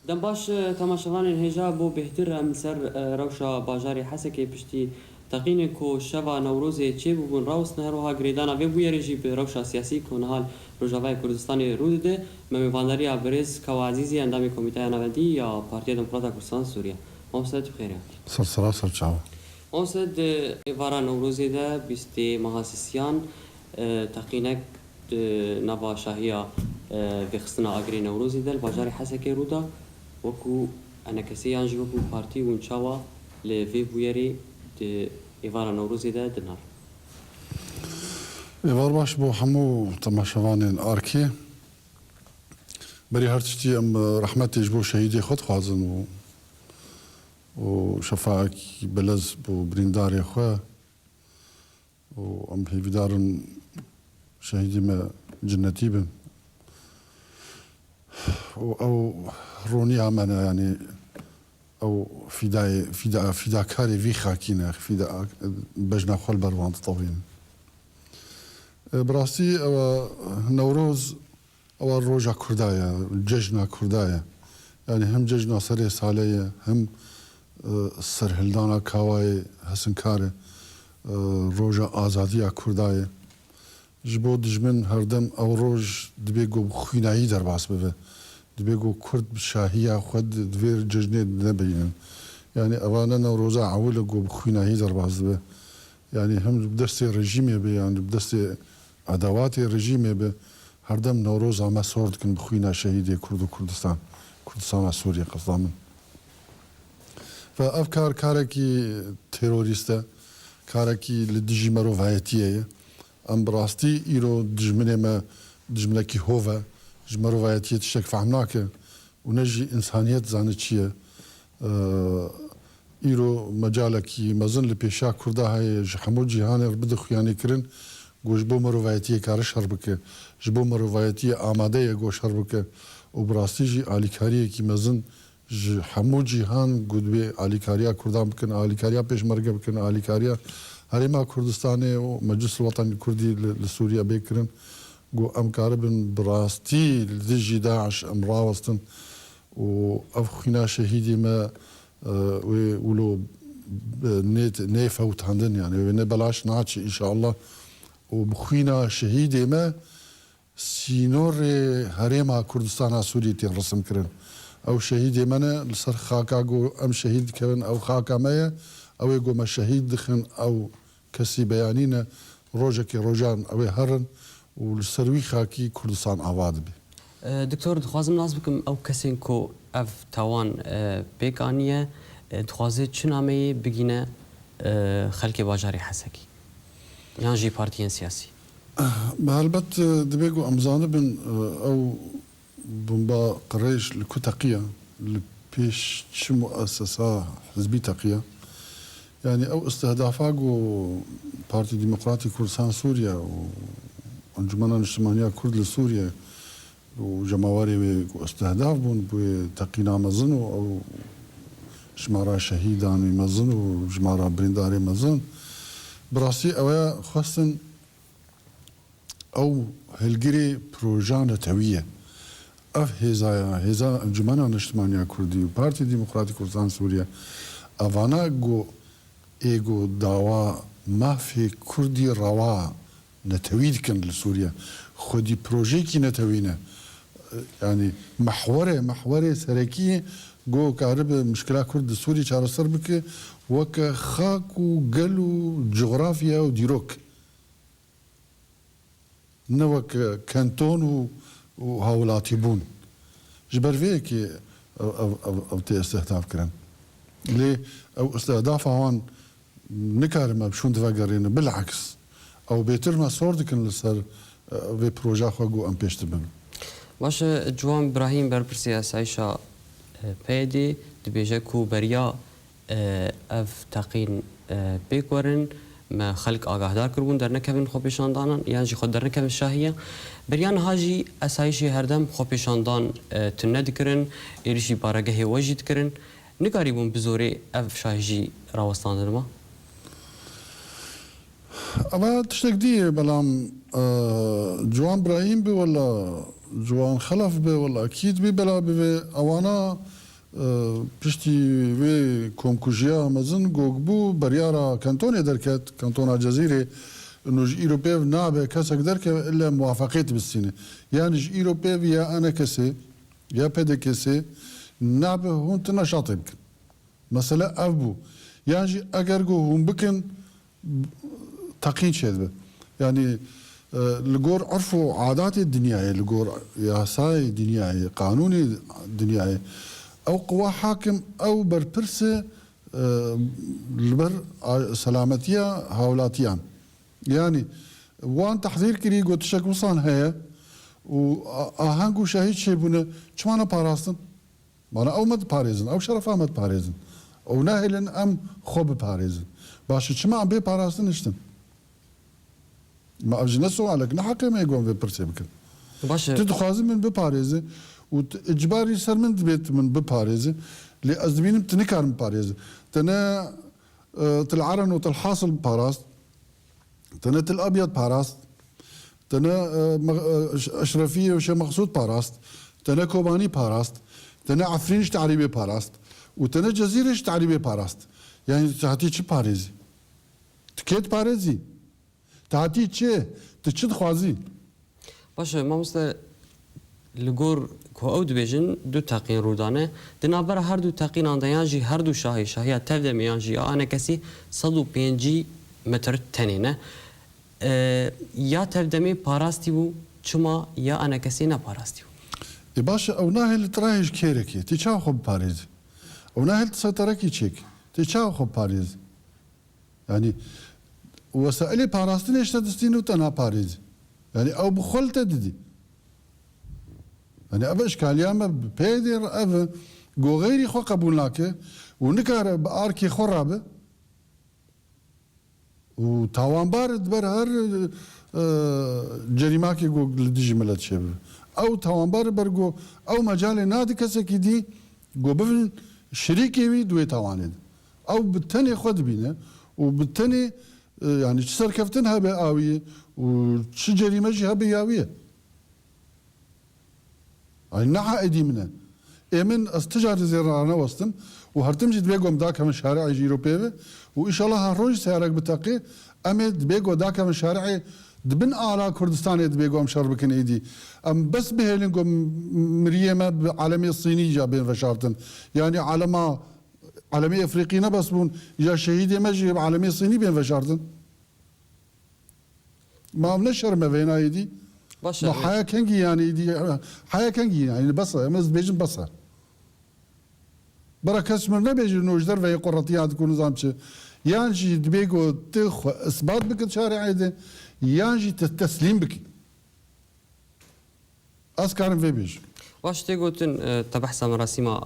دم باش تماشاوان الهجا بو بهتر ام سر روشا باجاری حسكي بشتي تقين كو شبا نوروزي تشيبو بون راوس نهروها غريدانا في بو يرجي بروشا سياسي كون هال روجاواي كردستاني رودده مم فانداريا بريز كوازيزي اندامي كوميتاي نافندي يا بارتي ديمقراطا كردستان سوريا ممسد بخير سلسلة سلچاو ممسد ايفارا نوروزي ده بيستي مهاسسيان تقينك نبا شاهية في خصنا أجري نوروزي ده الباجاري حسكي رودا وكو أنا كسي أنجي وكو بارتي ونشاوا لفي بويري د إيفارا نوروزي ده دنار إيفار باش بو حمو تماشوان آركي بري هرتشتي أم رحمتي جبو شهيدي خود خوازن و شفاعك بلز بو برينداري خواه و أم هيفيدارن شهيدي ما جنتي بن أو روني عمنا يعني أو فدا كاري في خاكينا فدا بجنا خول بروان طويل براسي أو نوروز أو روجا كردايا ججنا كردايا يعني هم ججنا سري سالية هم سرهلدانا كاواي حسن كاري روجا آزادية كردايا جبو دجمن هردم أو روج دبيقو خوينايي در باس ببه دبيقو كرد بشاهية خود دفير ججني نبين يعني أوانا نوروزا عولقو بخوينايي در باس ببه يعني هم بدرسي رجيمي بي يعني بدرسي أدوات رجيمي بي هردم نوروز عما سورد كن بخوينا شهيدي كرد و كردستان سوريا قصدامن فأفكار كاركي تيروريستا كاركي لدجي مروفايتيه ام براستي ايرو دجمنه ما دجمنه كي هوفا جمروفايتيه تشك فهمناك ونجي انسانيت زانتشيه ايرو مجالكي مزن لبيشا كردا هاي حمو جيهان بدخ يعني كرن گوش بو مروفايتيه كارش هربك جبو مروفايتيه آماده گوش هربك وبراستي جي اليكاريه كي مزن حمو جيهان گودبي اليكاريا كردا بكن اليكاريا پیش مرګ بكن اليكاريا هرما كردستاني ومجلس الوطني الكردي لسوريا بيكرن جو ام كاربن براستي لدجي داعش ام راوستن وافخنا شهيدي ما ولو نيفوت عندن يعني نبلاش ناتشي ان شاء الله وبخينا شهيدي ما سينور هرما كردستان سوريا ترسم كرن او شهيدي منا لسر خاكا جو ام شهيد كرن او خاكا مايا او يقو ما شهيد دخن او كسي بيانينا روجكي روجان او هرن والسروي خاكي كردستان آباد بي دكتور دخوازم ناس بكم او كسين كو اف تاوان بيكانية دخوازي چنامي بگينه خلق باجاري حسكي يعني جي بارتيين سياسي بهالبت دبيقو امزانه بن او بنبا قريش لكو تقية لبيش شو مؤسسة حزبي تقية يعني او استهدافاقو بارتي ديمقراطي كردستان سوريا وانجمنا الاجتماعية كرد لسوريا وجماوري استهداف بون بتقينا مزنو او جمارة شهيدان مزنو وجمارة برينداري مزن براسي اويا خاصن او هلجري بروجان توية اف هزا انجمنا الاجتماعية كردي وبارتي ديمقراطي كردستان سوريا افانا جو ايجو داوا ما في كردي روا نتويد كن لسوريا خدي بروجي كي نتوينه يعني محوري سركي جو كارب مشكلة كرد سوري شار صربك وك خاكو قلو جغرافيا وديروك نوك كانتون وهاولاتي بون جبر فيك او استهداف كرن ليه او استهداف هون نكارم بشون تفقرين بالعكس او بيتر ما صوردكن لسر في بروجا خو ام بيش تبن باش جوان ابراهيم بربرسيا سايشا بيدي دبيجا كو بريا اف تقين بيكورن ما خلق آگاهدار کربون در نکبن خوبشاندانان یعنی خود در نکبن شاهیه بریان هاجی اسایشی هردم خوبشاندان تند کرن ایرشی بارگه وجد کرن نگاری بون بزوری اف شاهجی راوستاندن ما اما تشتك دي بلام جوان ابراهيم بي ولا جوان خلف به والله اكيد بي بلا به اوانا پشتی وی کمکوژیا مزن گوگبو بریارا کانتون درکت کانتون الجزیره انه ایروپیو نابه کسک درکه الا موافقت بالسنه يعني ایروپیو یا انا کسی یا پده کسی نابه هون تنشاط بکن مثلا ابو يعني اگر جو هم بكن تقين شذبه يعني لقور عرفوا عادات الدنيا لقور ياساي دنيا قانوني دنيا او قوى حاكم او بربرسه البر سلامتيا هاولاتيان يعني وان تحذير كري قلت شك وصان هي وهانجو شاهد شي بنا شمانا باراستن مانا او مد باريزن او شرف احمد باريزن او ناهلن ام خوب باريزن باش شما عم بي باراستن اشتن ما اجي سؤالك نحق ما يقوم ببرسي بكن باش تدخازي من بباريزه واجباري سر من بيت من بباريزه اللي ازبين تنكر من باريزه تنا تلعرن وتلحاصل باراست تنا الابيض باراست تنا اشرفيه وشي مقصود باراست تنا كوباني باراست تنا عفرينش تعريبي باراست وتنا جزيرش تعريبي باراست يعني تعطي شي باريزي تكيت باريزي تعطي شي تشد خوازي باش ما مست لگور کو او دبیجن دو تقین رودانه دنابر هر دو تقین اندیانجی هر دو شاهی تفده میانجی آنه کسی 105 متر تنینه یا تفدمی پاراستی بو چما یا آنه کسی نه پاراستی بو باشا او ناهل تراهج كيركي تيشاو خب باريز او ناهل تسيطركي تشيك تيشاو خب باريز يعني وسائل باراستين اشتدستين وتنا باريز يعني او بخل تددي يعني ابا اشكاليا ما بيدر ابا جو غيري خو قبولناك ونكار باركي خرابه وتاوان بارد بر هر جريماكي جو لديجي ملت شبه او تاوان بارد برجو او مجال نادي كسكي دي جو بفن شريكي وي دوي تاوانين او بالتاني خد بينا وبالتاني يعني تسر كفتنها بآوية وش جريمة جهة بياوية يعني نحا ايدي منها ايمن استجار زيرانا وسطن وهرتمجي دبيقوم داك من شارع يجيرو بيبه وان شاء الله هروج سيارك بتاقي امد دبيقو داك من شارع دبن آلا كردستان دبيقوم شربكن ايدي ام بس بهلنقوم مريمة بعالمية الصينية جابين فشارتن يعني عالمية افريقية بس بون يا شهيدي مجي بعالمية الصينية بين فشارتن ما منشر ما بين ايدي ما حياة كنجي يعني دي حياة كنجي يعني بس مز بيجن بس بركة من نبيجي نوجدر في قرطيات تكون نظامش يانجي دبيجو تخ اثبات بك شارع عيده يانجي تسليم بك اسكارن في بيج واش تيغوتن تبحث مراسم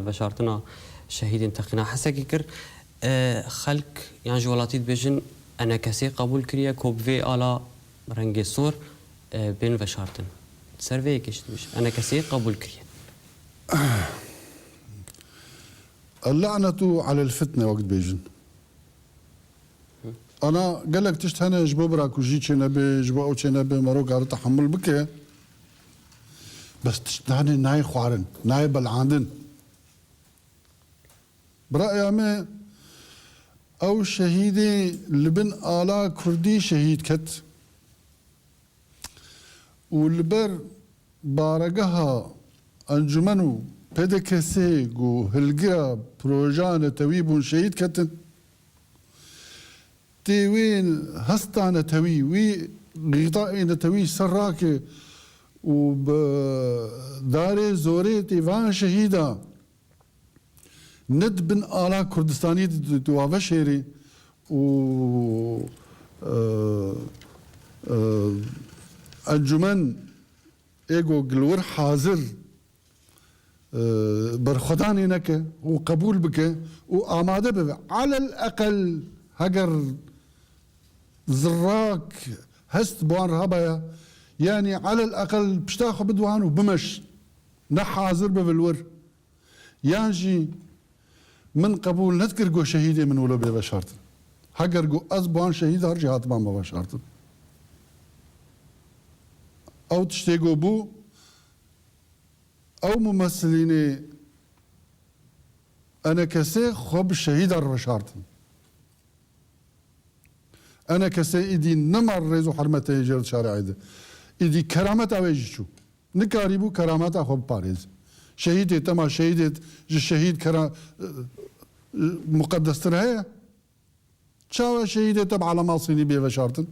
بشارتنا شهيد تقنا حسكي كر خلق يعني جولاتي بيجن انا كسي قبول كريا كوب في على رنج صور بين بشارتن سيرفي كيش انا كسي قبول كريا اللعنة على الفتنة وقت بيجن أنا قال لك تشتهنا جبو براك وجيتش نبي جبو أو نبي مروك على تحمل بك بس تشتهني ناي خوارن ناي بلعاندن برأيي ما أو شهيدي لبن آلا كردي شهيد كت والبر بارقها أنجمنو بدكسي جو هلقرا بروجان تويبون شهيد كتن تيوين هستانا توي وي غطائنا توي سراكي وبداري زوري تيفان شهيدا ند بن آلا كردستاني دوابا شيري و انجمن ايجو قلور حاضر برخداني نك وقبول بك وآمادة بك على الأقل هجر زراك هست بوان رهبايا يعني على الأقل بشتاخو بدوان وبمش نحاضر ببالور يانجي من قبول نذكر جو شهيدي من ولو ببشارت هجر جو أزبوان شهيد هرجي هاتمان ببشارت أو تشتيقو بو او ممثلين انا كسي خب الشهيد الرشارتن انا كسي ايدي نمر ريزو حرمته يجرد شارعي ده ايدي كرامت اويجي شو نكاريبو كرامات خب باريز شهيد تما شهيد الشهيد كرا مقدس ترهي شاوى شهيد تبع على ماصيني بيه بشارتن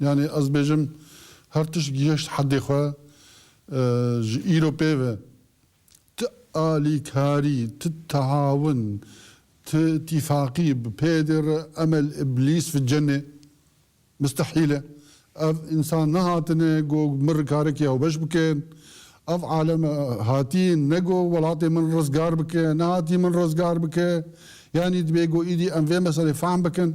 يعني ازبيجم هرتش جيش حد خواه ايروبي تآلي كاري تتعاون اتفاقي ببيدر امل ابليس في الجنه مستحيله اف انسان نهاتنا جو مر كاركيا وبش بكين اف عالم هاتين نجو ولاتي من رزقار بكين نهاتي من رزقار بكين يعني دبيجو ايدي ام في مسألة فهم بكن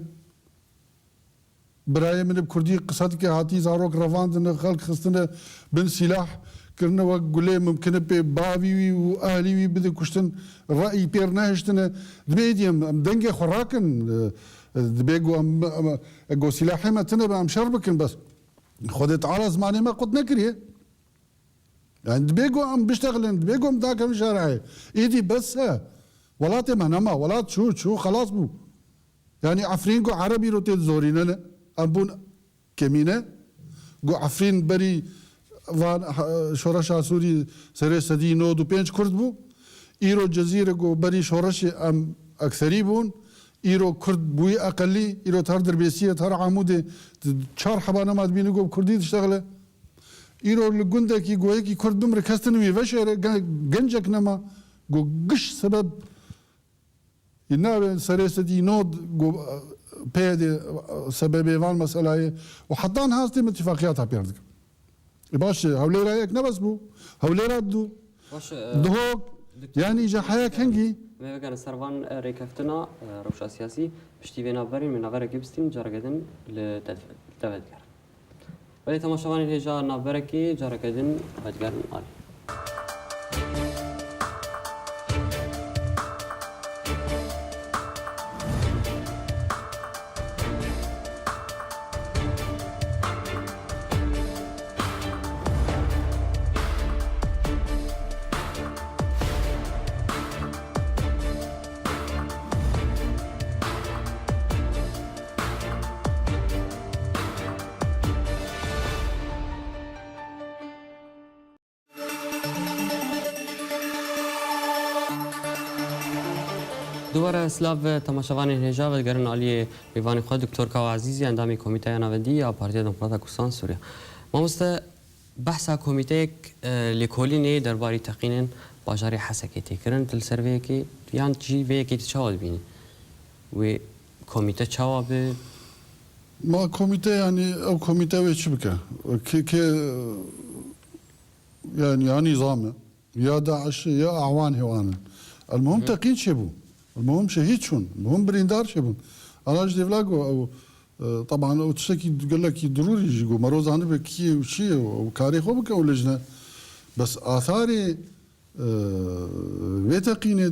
براي من بكردي قصتك هاتي زاروك رفاندن خلق خستنا بن سلاح كرنا وقولي ممكن بابي واهلي بدي كشتن الراي بير نهشتنا دبيدي ام دنجي خراكن دبيجو ام جو سلاحي ما تنبا ام شربكن بس خدت على زماني ما قد نكري يعني دبيجو ام بيشتغلن دبيجو ام داك شارعي ايدي بس ولاتي منما ولات شو خلاص بو يعني عفرين جو عربي رو تزورين لا ابون كمينه جو عفرين بري وان شورشا سوري سري سدي نود وبينش كرد بو ايرو جزيره جو بري شورش ام اكثري بون ايرو كرد بوي اقلي ايرو تهر دربيسيه تهر عمودي چار حبانه ما بينو جو كردي تشتغله ايرو لغندكي جويكي كرد دمر كاستنوي وشر گنجك نما جو قش سبب ينار سري سدي نود جو بيدي سبب وان مساله وحطان هاستي اتفاقيات بيردك باش هولي رايك نبس بو هولي ردو دهوك يعني جا حياك هنجي ما بقى السرفان ريكفتنا روشا سياسي بشتيفينا بري من نغير جيبستين جارجدن لتفدجر ولی تماشاوانی هجا نابرکی جارجدن تفدجر آلی دوباره سلاف تماشاوانی هجا و گرن علی میوانی خود دکتر کاو عزیزی اندامی کمیته نوندی یا پارتی دموکرات کردستان سوریا ما مست بحث کمیته لیکولینی درباره تقیین باجاری حسکتی کردن دل سروی کی یان چی وی کی تشاول بینی و کمیته چاوب ما كوميتي يعني او كوميتي ويش بك كي يعني نظام يا داعش يا اعوان هوان المهم تقييد شبو المهم شهيد شون المهم بريندار شبون انا اجي فلاغو او طبعا او تشكي قال لك ضروري يجيكو مروز انا بكي وشي وكاري خو بك ولجنا بس اثاري بيتقيني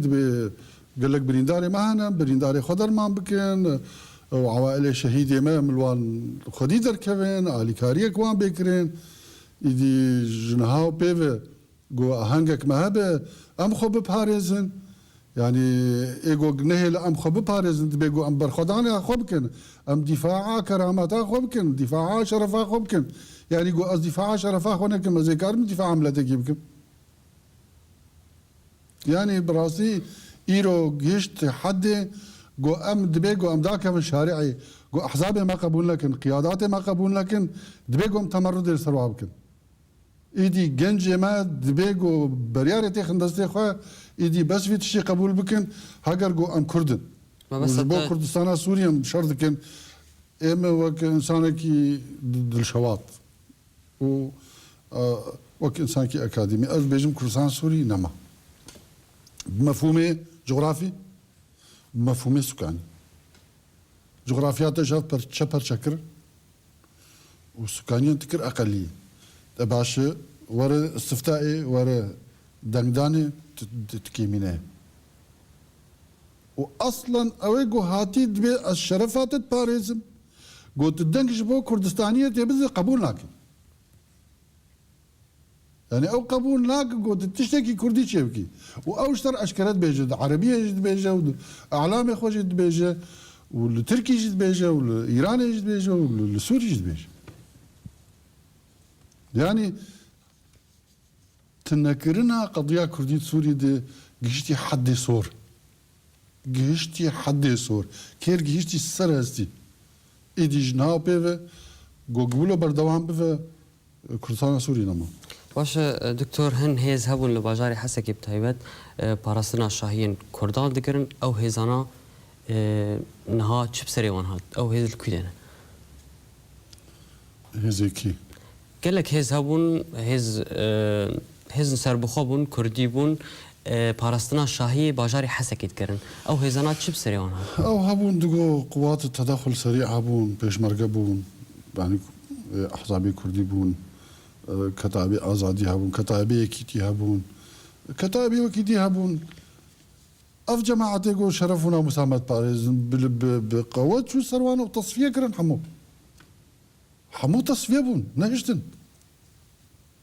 قال لك برينداري معنا برينداري خضر ما بكن وعوائل شهيد ما ملوان خدي دركبن علي كاريك وان بكرين يدي جنهاو بيف جو هانجك مهبه ام خو بباريزن يعني ايجو نهل ام خو بباريزن بيجو ام برخدان خو بكن ام دفاع كرامات خو بكن دفاع شرفا خو بكن يعني جو از دفاع شرفا خو نكم زي كار من دفاع عملتك يمكن يعني براسي ايرو جيشت حد جو ام دبيجو ام داك من شارعي جو احزابي ما قبول لكن قياداتي ما قبول لكن دبيجو ام تمرد السروا بكن ايدي جنج ما دبيجو بريارتي خندستي خو ايدي بس في تشي قبول بكن هاجر جو ام كردن بس بو كردستان سوريا شرط كن اما وك انسان كي ضد الشواط و وك انسان كي اكاديمي از بيجم كردستان سوري نما بمفهومي جغرافي مفهومي سكاني جغرافيات جات شبر شكر وسكانيين تكر أقلية تباش ورا استفتائي ورا دنداني تكيمينه وأصلا أويجو هاتي دبي الشرفات باريزم قلت الدنج بو كردستانية تبز قبول لكن يعني او قبول ناك قد تشتكي كردي شبكي او اشتر اشكالات بيجا عربيه جد بيجا اعلام اخوه جد بيجا والتركي جد بيجا والايراني جد بيجا والسوري جد بيجا يعني تنكرنا قضيه كرديه سوري دي جشتي حد صور جهشتي حد صور كير جهشتي السر هستي ايدي جناو بيفا قبولو بردوان بيفا كردستان سوري نما باش دكتور هن هيز هبون لباجاري حسكي بتايبت باراستنا شاهين كردان دكرن او هيزانا نها چپ سريوان هات او هيز الكويدنا هزيكي قالك هيز هبون هيز سربخو بون كردي بون باراستنا شاهي باجاري حسكي دكرن او هيزانا چپ سريوان هات او هبون دقو قوات التدخل سريع هبون بيشمرقه بون يعني احزابي كردي بون كتابي آزادي هبون كتابي اكيتي هبون كتابي وكيتي هبون اف جماعتي قول شرفنا مسامة باريس بقوات شو سروانه وتصفية كرن حمو تصفية بون نهشتن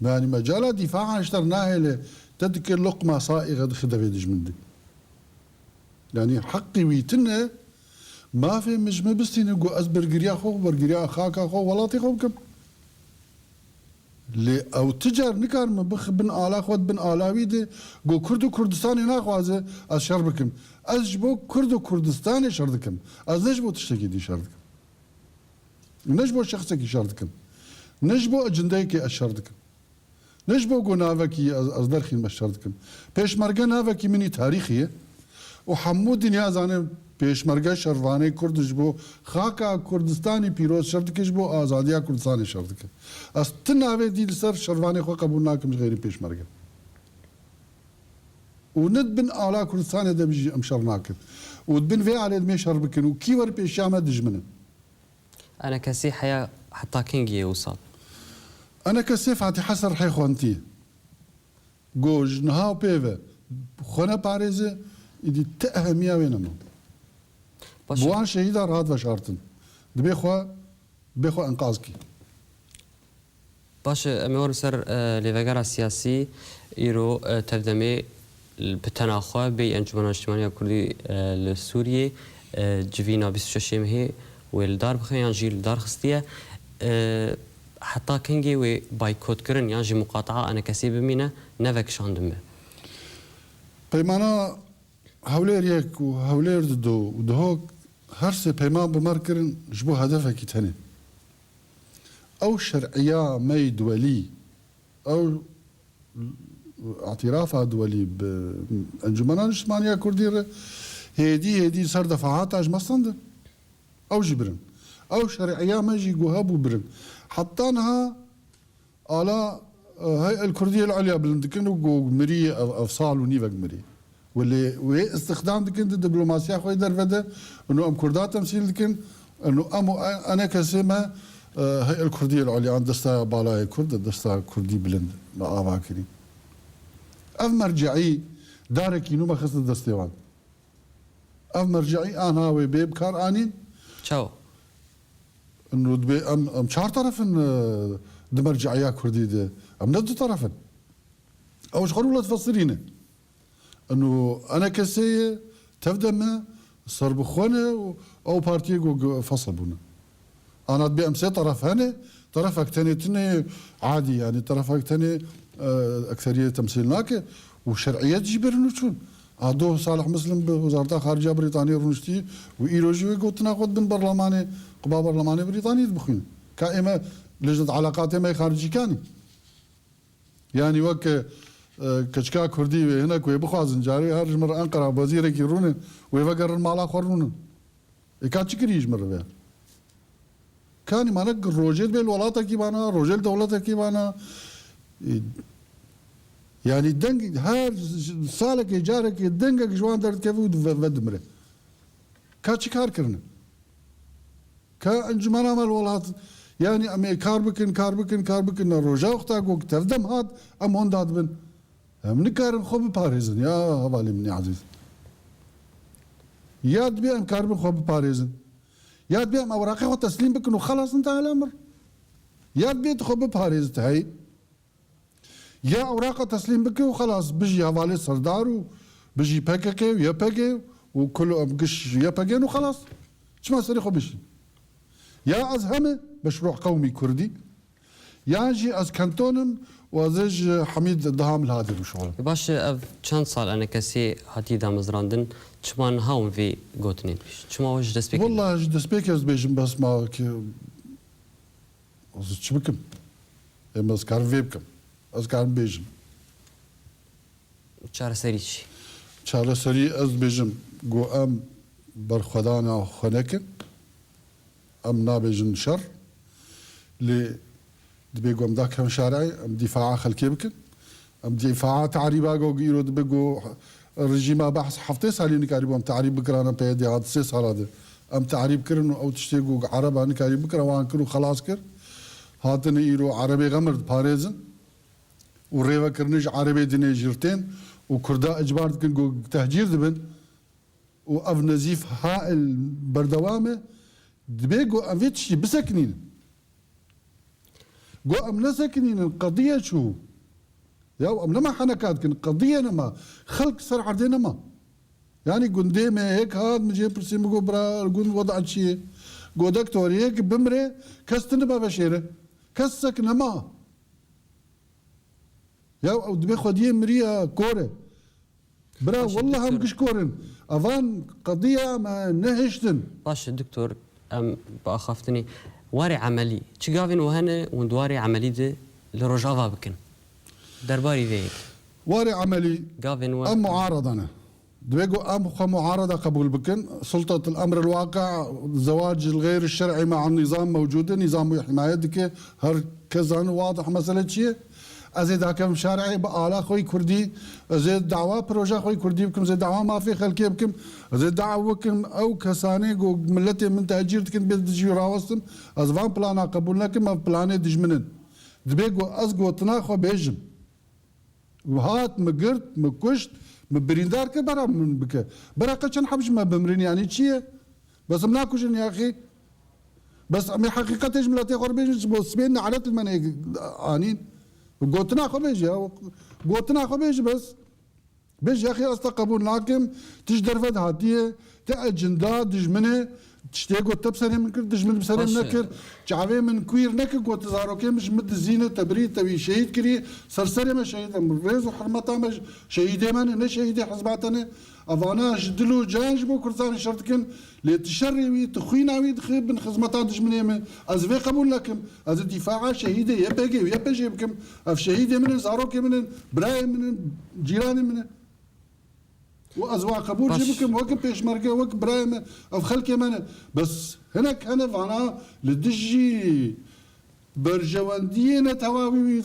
يعني مجال دفاع عن اشترناها تذكر لقمة صائغة خدها في دجمندي يعني حقي ويتنا ما في مش مبستين يقول أزبر قريا خو برقريا خاكا خو ولاتي خو بكم لي او تجار نكار من بخ بن آلا خود بن آلاوي دي قو كردو كردستاني ناخوازه از شر بكم از جبو كردو كردستاني شردكم از نجبو تشتكي دي شردكم نجبو شخصكي شردكم نجبو اجنديكي اشردكم نجبو قو نافكي از درخين بشردكم پیش مرگا نافكي مني تاريخية وحمود دنيا زانه پیشمرگه شروانه کرد جبو خاکا کردستانی پیروز شرط کش بو آزادیا کردستانی شرط که از تناوی دیل سر شروانه خو قبول ناکمش غیر پیشمرگه وند بن آلا کردستانی ده بيجي امشر ناكد ودبن في على دمي شر بكن وكيور بيشامه دجمنه انا كسي حياه حتى كينجي يوصل انا كسي فاتي حسر حي خوانتي جوج نهاو بيفا خونا باريزه يدي تأهمية وينما بوان شهيدا راد وشارتن بيخوا انقاذكي باش امور سر لفجر السياسي يرو تردمي بتناخوا بي انجمن اجتماعي كردي لسوريا جفينا 26 هي والدار بخيان جيل دار خستيه حتى كنجي و بايكوت كرن يعني جي مقاطعه انا كسيب مينا نفك شاندم بيمانا هولير يك وهولير دو ودهوك هرسي بيمان بمركرن جبو هدفك تاني او شرعيه مي دولي او اعترافها دولي بانجمنان اجتماعيه كرديه هيدي صار دفعات اج مصندر او جبرن او شرعيه ما يجي جوهاب وبرن حطانها على هيئه الكرديه العليا بلندكن ومري افصال ونيفك مري واللي استخدام دكن الدبلوماسيه خوي درفده انه ام كردات تمثيل دكن انه انا كسمه هيئه الكرديه العليا عند دستا بالاي كرد دستا كردي بلند ما افاكري اف مرجعي دارك ينو خص الدستيوان اف مرجعي انا وبيب كار انين تشاو انه دبي ام شار طرفن دمرجعيه كردي دي ام ند طرفن او شغلوا تفسرينه انه انا كسي تفدم صار بخونه او بارتي فصل بنا انا دبي امسي طرف هنا طرفك تاني عادي يعني طرفك تاني اكثريه تمثيلناك وشرعيه جبرنو شون عدو صالح مسلم بوزاره الخارجيه بريطانيا رونشتي وايروجي قلت ناخذ بن برلماني قبا برلماني بريطاني بخين كائمه لجنه علاقات ما خارجي كاني يعني وك كشكا كردي هنا كوي بخوازن جاري هرج مر انقره وزير كيرون ويفقر المالا خورون كاتش كريج مر بها كان مالك روجل بالولايات كيبانا روجل دولته كيبانا يعني دنج هر سالك جارك دنجك جوان درت كيف ودمره كاتش كار كرنا كا انجمنا مال الولايات يعني امي كاربكن روجا وقتا قوك تفدم هاد ام هون داد بن من كارن خوب باريزن يا هوالي مني عزيز ياد بيهم كاربن خوب باريزن ياد بيهم اوراقي خو تسليم بكن وخلاص انتهى الامر ياد بيت خوب باريز تهي يا اوراق تسليم بك وخلاص بيجي هوالي سردار وبيجي باكيكي ويا باكي وكله بقش يا باكين وخلاص شو ما صريخو بشي يا ازهمه مشروع قومي كردي يا جي از كانتونم وازج حميد الدهام الهادر وشغله باش چند سال انا كسي هاتي دا مزراندن چمان هاون في گوتنين چما وش دسبيك والله دسبيك از بيجم بس ما از چبكم اما از كارم فيبكم از كارم بيجم چار سري چي چار سري از بيجم گو ام برخدانا خنكن ام نابيجن شر لي دبيقو ام داك شارعي ام دفاع خلكي بكن ام دفاع تعريبا جو غيرو دبيقو الرجيم بحث حفتي سالي نكاريبو ام تعريب بكرانا بيدي هاد 6 سال هذا ام تعريب كرن او تشتيقو عرب نكاريب بكرا وان كرو خلاص كر هاتن ايرو عربي غمر باريزن وريوا كرنج عربي دني جرتين وكردا اجبار كن جو تهجير دبن واف نزيف هائل بردوامه دبيقو ام فيتشي بسكنين جو ام نسكنين القضيه شو يا ام لما حنكات كن قضيه نما خلق سرعه دينما يعني قنديمه هيك هاد مجي برسيم جو برا قند وضع شيء جو دكتور هيك بمري كستن بشيره كسك نما يا او دبي خديه مريا كوره برا والله هم كش كورن افان قضيه ما نهشتن باش الدكتور ام باخافتني واري عملي تشغافين وهنا وندواري عملي دي لرجافا بكن درباري ذيك واري عملي ام معارضه انا دبيقو ام معارضه قبول بكن سلطه الامر الواقع الزواج الغير الشرعي مع النظام موجوده نظام حمايتك هر كذا واضح مساله شيء ازيد حكم شرعي بالا خوي كردي ازيد دعوه بروجه خوي كردي بكم زيد دعوه ما في خلكي بكم ازيد دعوكم او كساني جو ملتي من تاجيرتك بيد تجي راوستم از فان بلانا قبولنا كما بلاني دجمنن دبيقو ازقو تناخو بيجم وهات مقرت مكشت مبريندار كبرا من بك برا قشن حبش ما بمرين يعني شيء بس مناكوشن يا اخي بس من حقيقه جملتي قربيج بس بين على المنهج انين قوتنا خو بيجي قوتنا خو بيجي بس يا اخي استقبل لكن تجدر فد هاتيه تاجندا دجمنه تشتيقو تبسري من كر دجمن بسري نكر جعبي من كوير نكر قوت زاروكي مش مد زينه تبريد تبي شهيد كري سرسري ما شهيد ريز وحرمتها مش شهيد من انا شهيد حزباتنا افانا جدلو جانجبو كرتان شرطكن لتشري تخويناوي تخيب من خزمتها دجمنه از في قبول لكم از دفاع شهيده يا بيجي بكم اف شهيده من زاروكي من براي من جيراني من وازواج قبول جيبكم وقت بيش مرقه وقت برايم اف خلكي من بس هناك انا فانا لدجي برجواندينا تواوي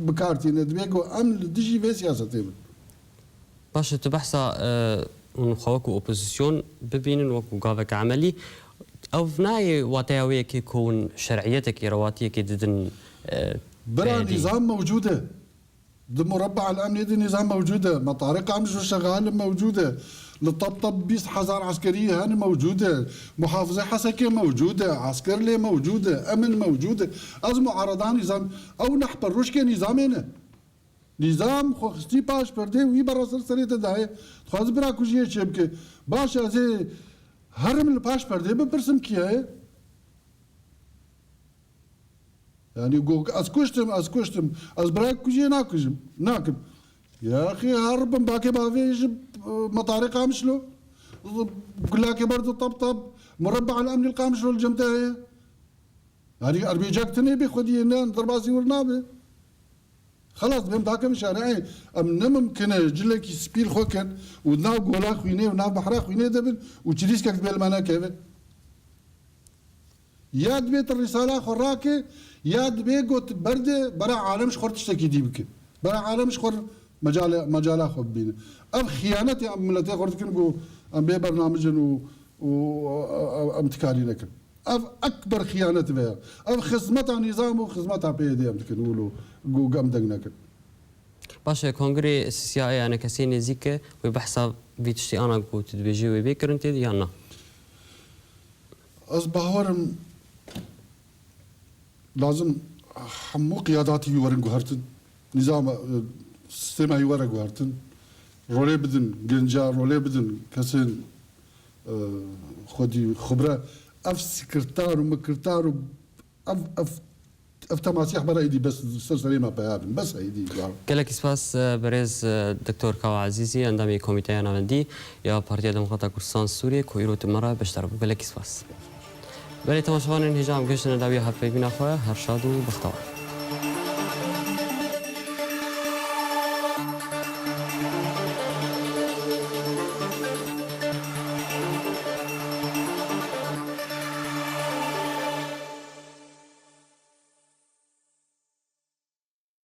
بكارتي ندبيكو ام لدجي في سياستي باش تبحثا ونخوك اوبوزيسيون ببينن وكو قافك عملي او فناي واتاوي كي يكون شرعيتك رواتيه كي ددن برا نظام موجوده مربع الامن دي نظام موجوده مطارق عم شغال موجوده للطبطب بيس حزار عسكريه هاني موجوده محافظه حسكه موجوده عسكر لي موجوده امن موجوده از معارضان نظام او نحبر روشكي نظامنا نظام خوستي باش بردي وي برا سرسري تداي خاز برا كوجيه شبكه باش ازي هرم الباش بردي ببرسم كيه يعني از كشتم از براك كوجي ناكم يا اخي هرب باكي بافيج مطارق قامشلو كلاكي برضو طبطب مربع الامن القامشلو الجمتاهي يعني اربيجاك تنبي خدي ضرباسي ورنابه خلاص بهم داكم شارعي ام نممكن جلك سبيل خوكن وناو غولا خويني وناو بحرا خويني دبن وتشريس كاك بالمانا كيف يا دبيت الرساله خراكي يا دبيقوت برده برا عالم شخور تشتكي دي بك برا عالم شخور مجال خبينا اف خيانتي ام ملتي خورت كنقو ام بي برنامج و امتكارينك اف اكبر خيانه بها اف خصمتها نظام وخصمتها بيدي ام تكنولو جو قام دقنك باشا كونغري السياسي انا كسيني زيك وبحسب بيتشتي انا قلت بيجي وبيكر انت ديانا اصبح لازم حمو قياداتي يورن قهرتن نظام سیستم هیواره گوارتن روله بدن گنجا روله بدن کسین خودی خبره اف سکرتار و مکرتار و اف تماسيح برا ايدي بس سلسله ما بيابن بس ايدي گلک سپاس برز دکتر کاوا عزیزی اندامی کمیته نامندی یا پارتی دموکرات کردستان سوریه کویرو تمرا بشتر گلک سپاس. ولی تماشاگران هجام گشتن داوی هفته بینخواه هر شاد و بختور.